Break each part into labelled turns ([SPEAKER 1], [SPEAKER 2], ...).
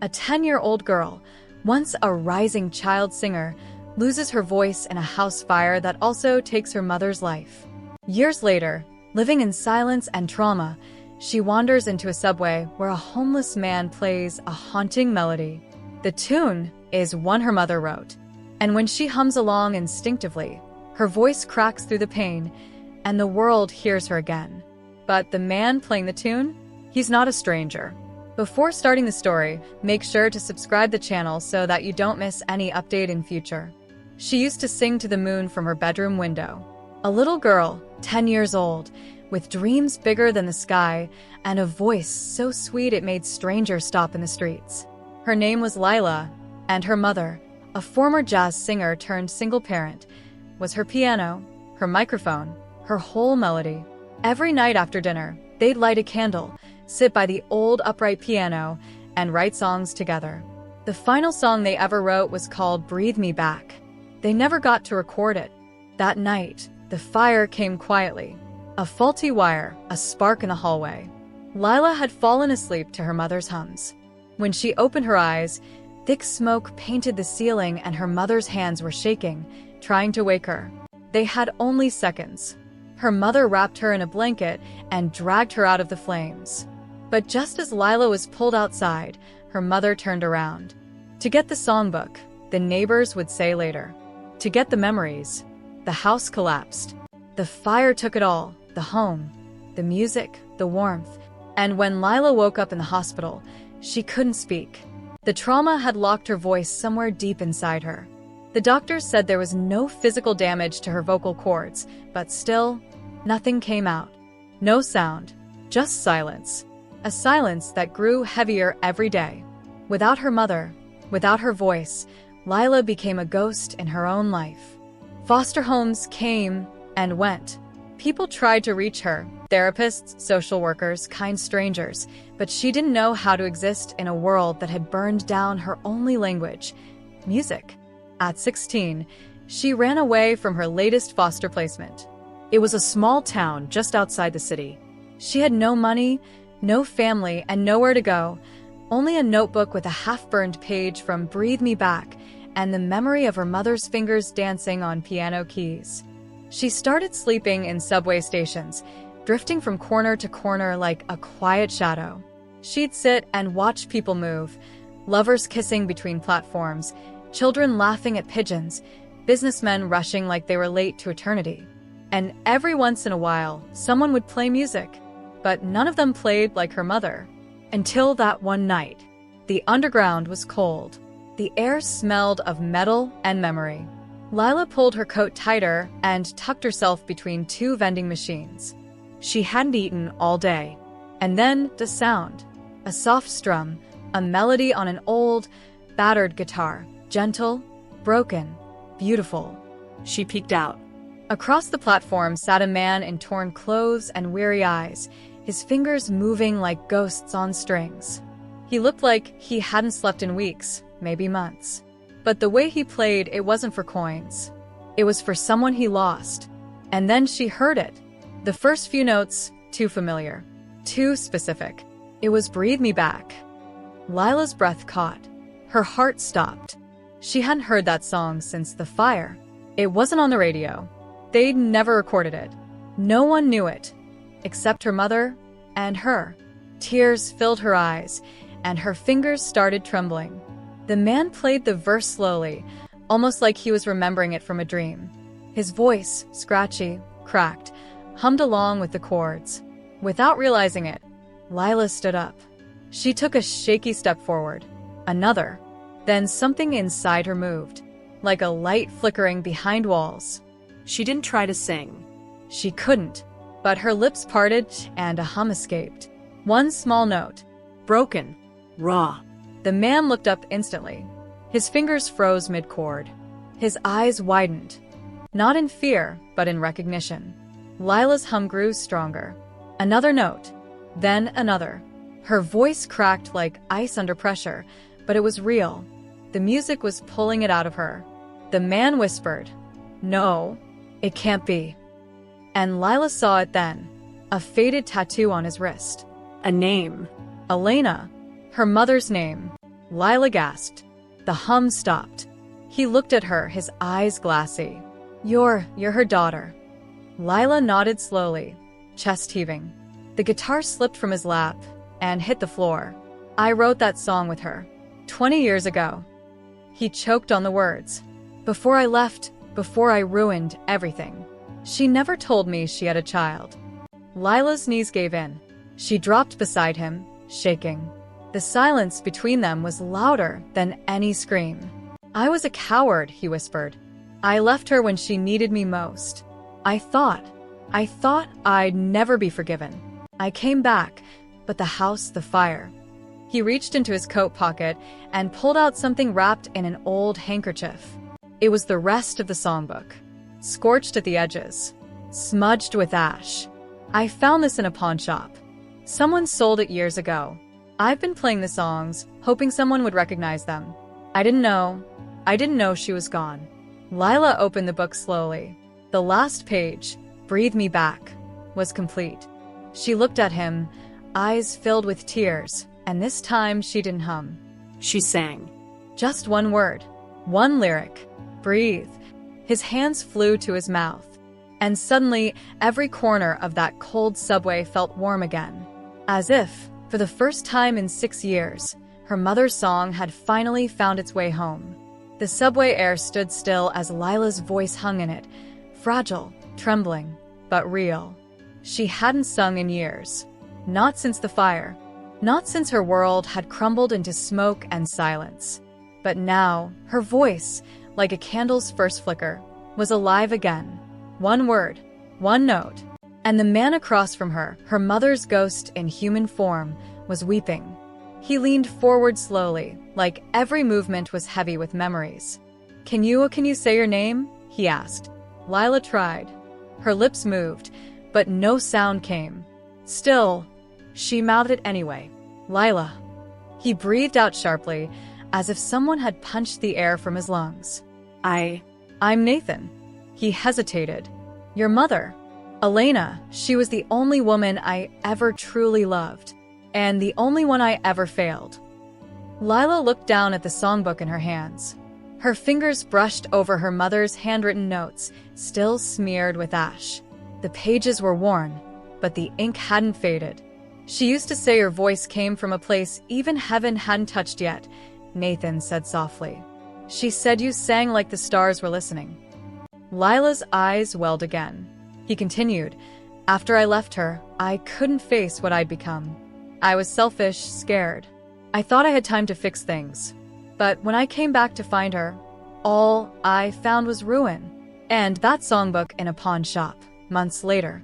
[SPEAKER 1] A 10-year-old girl, once a rising child singer, loses her voice in a house fire that also takes her mother's life. Years later, living in silence and trauma, she wanders into a subway where a homeless man plays a haunting melody. The tune is one her mother wrote, and when she hums along instinctively, her voice cracks through the pain, and the world hears her again. But the man playing the tune? He's not a stranger. Before starting the story, make sure to subscribe the channel so that you don't miss any update in future. She used to sing to the moon from her bedroom window. A little girl, 10 years old, with dreams bigger than the sky, and a voice so sweet it made strangers stop in the streets. Her name was Lila, and her mother, a former jazz singer turned single parent, was her piano, her microphone, her whole melody. Every night after dinner, they'd light a candle, sit by the old upright piano, and write songs together. The final song they ever wrote was called Breathe Me Back. They never got to record it. That night, the fire came quietly. A faulty wire, a spark in the hallway. Lila had fallen asleep to her mother's hums. When she opened her eyes, thick smoke painted the ceiling and her mother's hands were shaking, trying to wake her. They had only seconds. Her mother wrapped her in a blanket and dragged her out of the flames. But just as Lila was pulled outside, her mother turned around. To get the songbook, the neighbors would say later. To get the memories, the house collapsed. The fire took it all, the home, the music, the warmth. And when Lila woke up in the hospital, she couldn't speak. The trauma had locked her voice somewhere deep inside her. The doctors said there was no physical damage to her vocal cords, but still, nothing came out. No sound, just silence. A silence that grew heavier every day. Without her mother, without her voice, Lila became a ghost in her own life. Foster homes came and went. People tried to reach her, therapists, social workers, kind strangers, but she didn't know how to exist in a world that had burned down her only language, music. At 16, she ran away from her latest foster placement. It was a small town just outside the city. She had no money, no family, and nowhere to go, only a notebook with a half-burned page from Breathe Me Back and the memory of her mother's fingers dancing on piano keys. She started sleeping in subway stations, drifting from corner to corner like a quiet shadow. She'd sit and watch people move, lovers kissing between platforms, children laughing at pigeons, businessmen rushing like they were late to eternity. And every once in a while, someone would play music, but none of them played like her mother. Until that one night. The underground was cold. The air smelled of metal and memory. Lila pulled her coat tighter and tucked herself between two vending machines. She hadn't eaten all day. And then the sound. A soft strum, a melody on an old, battered guitar. Gentle, broken, beautiful. She peeked out. Across the platform sat a man in torn clothes and weary eyes, his fingers moving like ghosts on strings. He looked like he hadn't slept in weeks, maybe months. But the way he played, it wasn't for coins. It was for someone he lost. And then she heard it. The first few notes, too familiar, too specific. It was Breathe Me Back. Lila's breath caught. Her heart stopped. She hadn't heard that song since the fire. It wasn't on the radio. They'd never recorded it. No one knew it, except her mother and her. Tears filled her eyes, and her fingers started trembling. The man played the verse slowly, almost like he was remembering it from a dream. His voice, scratchy, cracked, hummed along with the chords. Without realizing it, Lila stood up. She took a shaky step forward. Another. Then something inside her moved, like a light flickering behind walls.
[SPEAKER 2] She didn't try to sing.
[SPEAKER 1] She couldn't, but her lips parted and a hum escaped. One small note.
[SPEAKER 2] Broken. Raw.
[SPEAKER 1] The man looked up instantly. His fingers froze mid-chord. His eyes widened. Not in fear, but in recognition. Lila's hum grew stronger. Another note. Then another. Her voice cracked like ice under pressure, but it was real. The music was pulling it out of her. The man whispered, "No, it can't be." And Lila saw it then. A faded tattoo on his wrist.
[SPEAKER 2] A name.
[SPEAKER 1] Elena. Her mother's name. Lila gasped. The hum stopped. He looked at her, his eyes glassy. You're her daughter. Lila nodded slowly, chest heaving. The guitar slipped from his lap and hit the floor. I wrote that song with her 20 years ago. He choked on the words. Before I left, before I ruined everything. She never told me she had a child. Lila's knees gave in. She dropped beside him, shaking. The silence between them was louder than any scream. I was a coward, he whispered. I left her when she needed me most. I thought I'd never be forgiven. I came back, but the house, the fire. He reached into his coat pocket and pulled out something wrapped in an old handkerchief. It was the rest of the songbook, scorched at the edges, smudged with ash. I found this in a pawn shop. Someone sold it years ago. I've been playing the songs, hoping someone would recognize them. I didn't know she was gone. Lila opened the book slowly. The last page, Breathe Me Back, was complete. She looked at him, eyes filled with tears, and this time she didn't hum.
[SPEAKER 2] She sang.
[SPEAKER 1] Just one word, one lyric. Breathe. His hands flew to his mouth, and suddenly every corner of that cold subway felt warm again. As if, for the first time in 6 years, her mother's song had finally found its way home. The subway air stood still as Lila's voice hung in it, fragile, trembling, but real. She hadn't sung in years. Not since the fire. Not since her world had crumbled into smoke and silence. But now, her voice, like a candle's first flicker, was alive again. One word, one note. And the man across from her, her mother's ghost in human form, was weeping. He leaned forward slowly, like every movement was heavy with memories. Can you say your name?" he asked. Lila tried. Her lips moved, but no sound came. Still, she mouthed it anyway. "Lila." He breathed out sharply, as if someone had punched the air from his lungs. I'm Nathan." He hesitated. "Your mother. Elena, she was the only woman I ever truly loved. And the only one I ever failed." Lila looked down at the songbook in her hands. Her fingers brushed over her mother's handwritten notes, still smeared with ash. The pages were worn, but the ink hadn't faded. "She used to say your voice came from a place even heaven hadn't touched yet," Nathan said softly. "She said you sang like the stars were listening." Lila's eyes welled again. He continued, "After I left her, I couldn't face what I'd become. I was selfish, scared. I thought I had time to fix things. But when I came back to find her, all I found was ruin. And that songbook in a pawn shop, months later."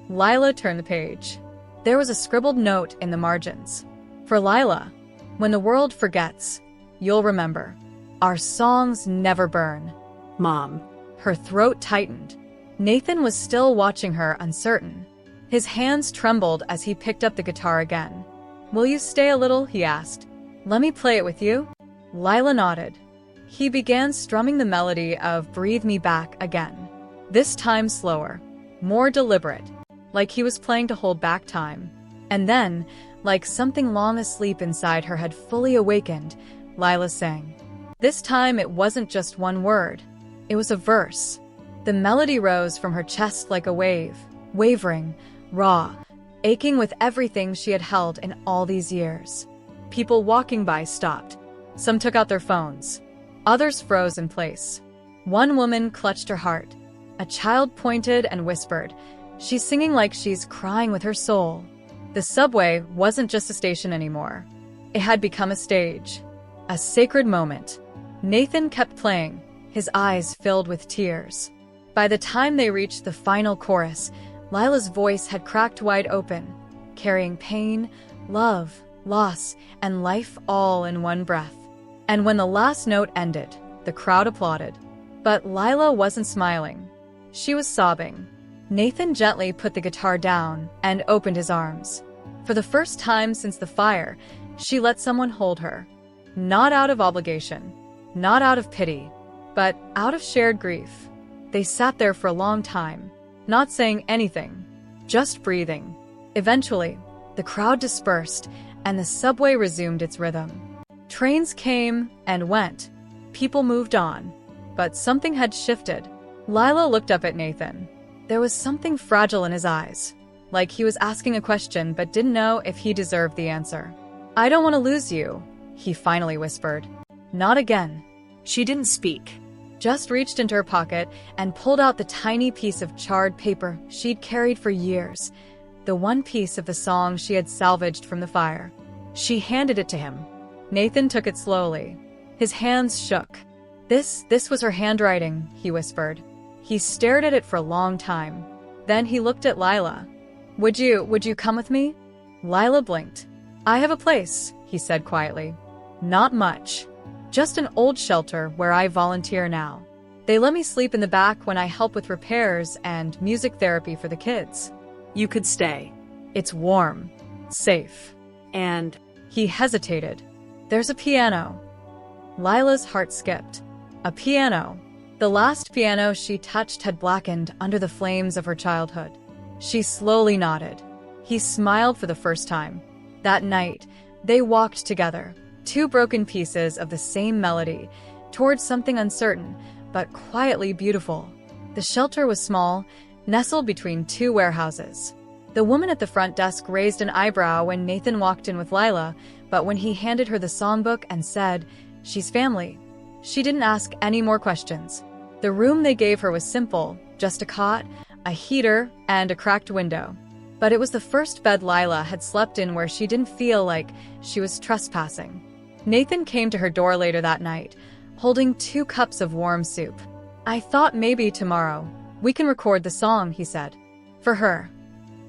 [SPEAKER 1] Lila turned the page. There was a scribbled note in the margins. "For Lila, when the world forgets, you'll remember. Our songs never burn."
[SPEAKER 2] Mom.
[SPEAKER 1] Her throat tightened. Nathan was still watching her, uncertain. His hands trembled as he picked up the guitar again. "Will you stay a little?" he asked. "Let me play it with you?" Lila nodded. He began strumming the melody of Breathe Me Back again. This time slower, more deliberate, like he was playing to hold back time. And then, like something long asleep inside her had fully awakened, Lila sang. This time it wasn't just one word. It was a verse. The melody rose from her chest like a wave, wavering, raw, aching with everything she had held in all these years. People walking by stopped. Some took out their phones. Others froze in place. One woman clutched her heart. A child pointed and whispered, "She's singing like she's crying with her soul." The subway wasn't just a station anymore. It had become a stage, a sacred moment. Nathan kept playing, his eyes filled with tears. By the time they reached the final chorus, Lila's voice had cracked wide open, carrying pain, love, loss, and life all in one breath. And when the last note ended, the crowd applauded. But Lila wasn't smiling. She was sobbing. Nathan gently put the guitar down and opened his arms. For the first time since the fire, she let someone hold her. Not out of obligation, not out of pity, but out of shared grief. They sat there for a long time, not saying anything, just breathing. Eventually, the crowd dispersed and the subway resumed its rhythm. Trains came and went. People moved on. But something had shifted. Lila looked up at Nathan. There was something fragile in his eyes, like he was asking a question but didn't know if he deserved the answer. "I don't want to lose you," he finally whispered. "Not again."
[SPEAKER 2] She didn't speak.
[SPEAKER 1] Just reached into her pocket and pulled out the tiny piece of charred paper she'd carried for years, the one piece of the song she had salvaged from the fire. She handed it to him. Nathan took it slowly. His hands shook. This was her handwriting," he whispered. He stared at it for a long time. Then he looked at Lila. Would you come with me?" Lila blinked. "I have a place," he said quietly. "Not much. Just an old shelter where I volunteer now. They let me sleep in the back when I help with repairs and music therapy for the kids."
[SPEAKER 2] "You could stay."
[SPEAKER 1] "It's warm. Safe."
[SPEAKER 2] "And—"
[SPEAKER 1] He hesitated. "There's a piano." Lila's heart skipped. A piano. The last piano she touched had blackened under the flames of her childhood. She slowly nodded. He smiled for the first time. That night, they walked together, two broken pieces of the same melody, towards something uncertain, but quietly beautiful. The shelter was small, nestled between two warehouses. The woman at the front desk raised an eyebrow when Nathan walked in with Lila, but when he handed her the songbook and said, "She's family," she didn't ask any more questions. The room they gave her was simple, just a cot, a heater, and a cracked window. But it was the first bed Lila had slept in where she didn't feel like she was trespassing. Nathan came to her door later that night, holding 2 cups of warm soup. "I thought maybe tomorrow we can record the song," he said. "For her."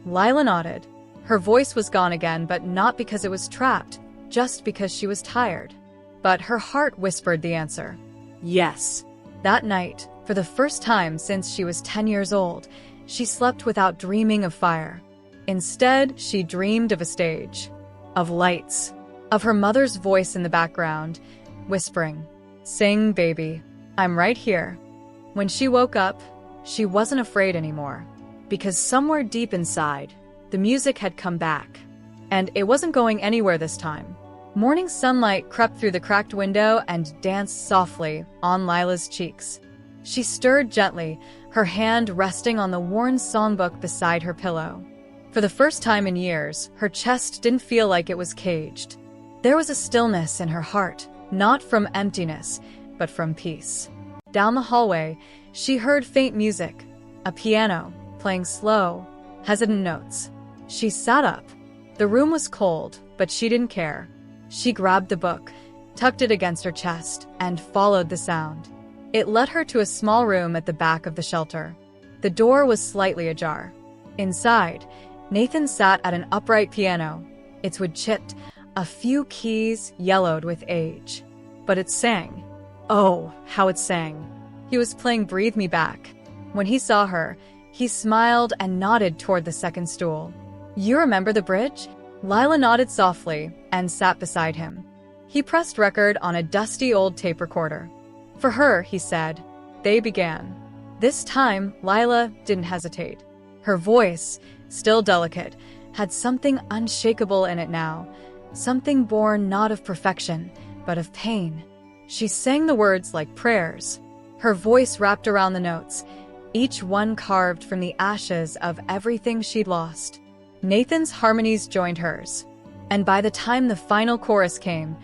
[SPEAKER 1] Lila nodded. Her voice was gone again, but not because it was trapped, just because she was tired. But her heart whispered the answer.
[SPEAKER 2] "Yes."
[SPEAKER 1] That night, for the first time since she was 10 years old, she slept without dreaming of fire. Instead, she dreamed of a stage, of lights, of her mother's voice in the background, whispering, "Sing, baby, I'm right here." When she woke up, she wasn't afraid anymore, because somewhere deep inside, the music had come back. And it wasn't going anywhere this time. Morning sunlight crept through the cracked window and danced softly on Lila's cheeks. She stirred gently, her hand resting on the worn songbook beside her pillow. For the first time in years, her chest didn't feel like it was caged. There was a stillness in her heart, not from emptiness, but from peace. Down the hallway, she heard faint music, a piano, playing slow, hesitant notes. She sat up. The room was cold, but she didn't care. She grabbed the book, tucked it against her chest, and followed the sound. It led her to a small room at the back of the shelter. The door was slightly ajar. Inside, Nathan sat at an upright piano. Its wood chipped, a few keys yellowed with age. But it sang. Oh, how it sang. He was playing Breathe Me Back. When he saw her, he smiled and nodded toward the second stool. "You remember the bridge?" Lila nodded softly and sat beside him. He pressed record on a dusty old tape recorder. "For her," he said. They began. This time, Lila didn't hesitate. Her voice, still delicate, had something unshakable in it now, something born not of perfection, but of pain. She sang the words like prayers. Her voice wrapped around the notes, each one carved from the ashes of everything she'd lost. Nathan's harmonies joined hers, and by the time the final chorus came,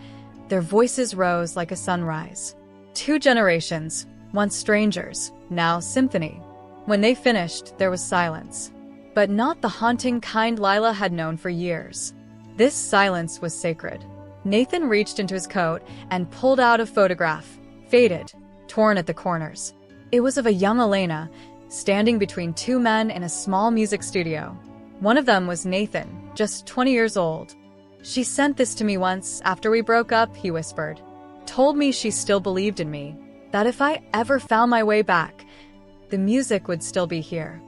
[SPEAKER 1] their voices rose like a sunrise. 2 generations, once strangers, now symphony. When they finished, there was silence. But not the haunting kind Lila had known for years. This silence was sacred. Nathan reached into his coat and pulled out a photograph, faded, torn at the corners. It was of a young Elena, standing between 2 men in a small music studio. One of them was Nathan, just 20 years old. "She sent this to me once after we broke up," he whispered. "Told me she still believed in me, that if I ever found my way back, the music would still be here."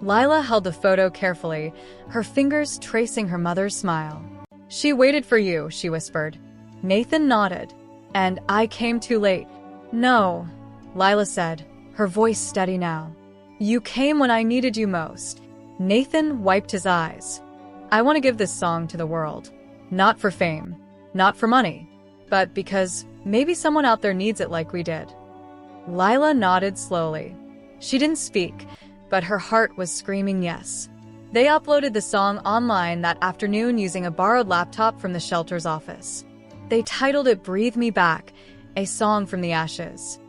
[SPEAKER 1] Lila held the photo carefully, her fingers tracing her mother's smile. "She waited for you," she whispered. Nathan nodded. "And I came too late." "No," Lila said, her voice steady now. "You came when I needed you most." Nathan wiped his eyes. "I want to give this song to the world. Not for fame, not for money, but because maybe someone out there needs it like we did. Lila nodded slowly. She didn't speak, but her heart was screaming yes. They uploaded the song online that afternoon using a borrowed laptop from the shelter's office. They titled it "Breathe Me Back," a song from the ashes.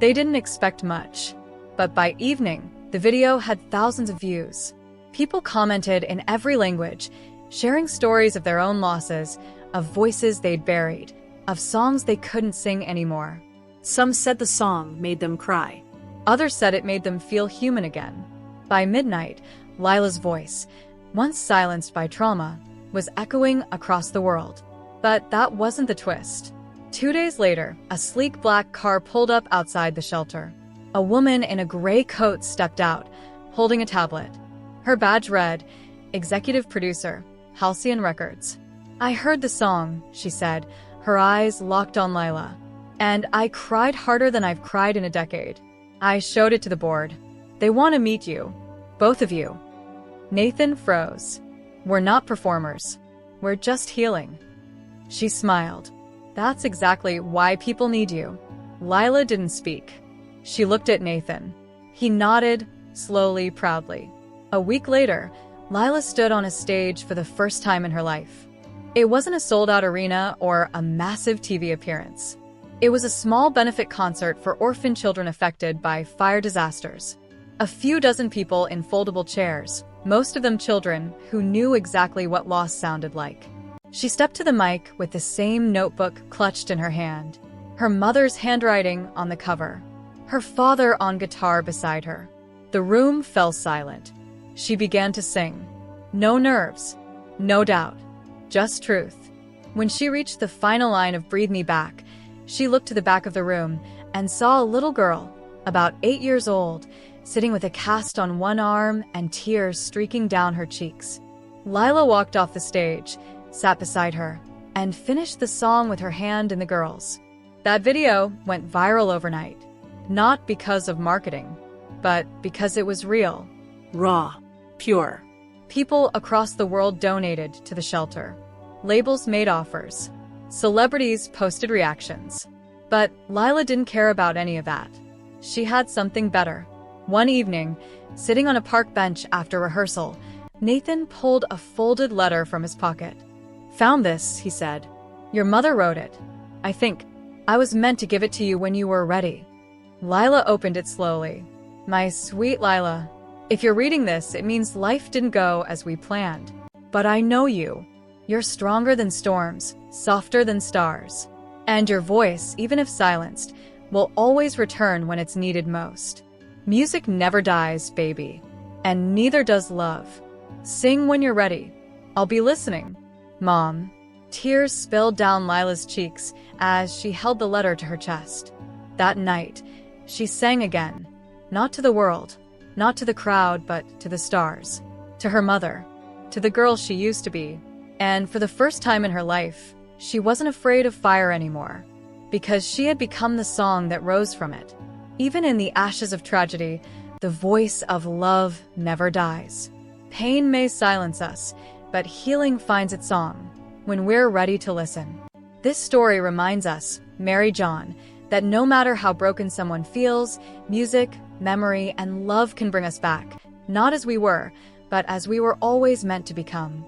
[SPEAKER 1] They didn't expect much, but by evening, the video had thousands of views. People commented in every language, sharing stories of their own losses, of voices they'd buried, of songs they couldn't sing anymore.
[SPEAKER 2] Some said the song made them cry.
[SPEAKER 1] Others said it made them feel human again. By midnight, Lila's voice, once silenced by trauma, was echoing across the world. But that wasn't the twist. 2 days later, a sleek black car pulled up outside the shelter. A woman in a gray coat stepped out, holding a tablet. Her badge read, "Executive Producer, Halcyon Records." "I heard the song," she said, her eyes locked on Lila. "And I cried harder than I've cried in a decade. I showed it to the board. They want to meet you. Both of you." Nathan froze. "We're not performers. We're just healing." She smiled. "That's exactly why people need you." Lila didn't speak. She looked at Nathan. He nodded, slowly, proudly. A week later, Lila stood on a stage for the first time in her life. It wasn't a sold-out arena or a massive TV appearance. It was a small benefit concert for orphan children affected by fire disasters. A few dozen people in foldable chairs, most of them children who knew exactly what loss sounded like. She stepped to the mic with the same notebook clutched in her hand, her mother's handwriting on the cover, her father on guitar beside her. The room fell silent. She began to sing. No nerves, no doubt, just truth. When she reached the final line of "Breathe Me Back," she looked to the back of the room and saw a little girl, about 8 years old, sitting with a cast on one arm and tears streaking down her cheeks. Lila walked off the stage, sat beside her, and finished the song with her hand in the girl's. That video went viral overnight, not because of marketing, but because it was real.
[SPEAKER 2] Raw. Pure.
[SPEAKER 1] People across the world donated to the shelter. Labels made offers. Celebrities posted reactions. But Lila didn't care about any of that. She had something better. One evening, sitting on a park bench after rehearsal, Nathan pulled a folded letter from his pocket. "Found this," he said. "Your mother wrote it. I think I was meant to give it to you when you were ready." Lila opened it slowly. "My sweet Lila, if you're reading this, it means life didn't go as we planned. But I know you. You're stronger than storms, softer than stars. And your voice, even if silenced, will always return when it's needed most. Music never dies, baby. And neither does love. Sing when you're ready. I'll be listening, Mom." Tears spilled down Lila's cheeks as she held the letter to her chest. That night, she sang again. Not to the world, not to the crowd, but to the stars. To her mother. To the girl she used to be. And for the first time in her life, she wasn't afraid of fire anymore. Because she had become the song that rose from it. Even in the ashes of tragedy, the voice of love never dies. Pain may silence us, but healing finds its song when we're ready to listen. This story reminds us, Mary John, that no matter how broken someone feels, music, memory, and love can bring us back, not as we were, but as we were always meant to become.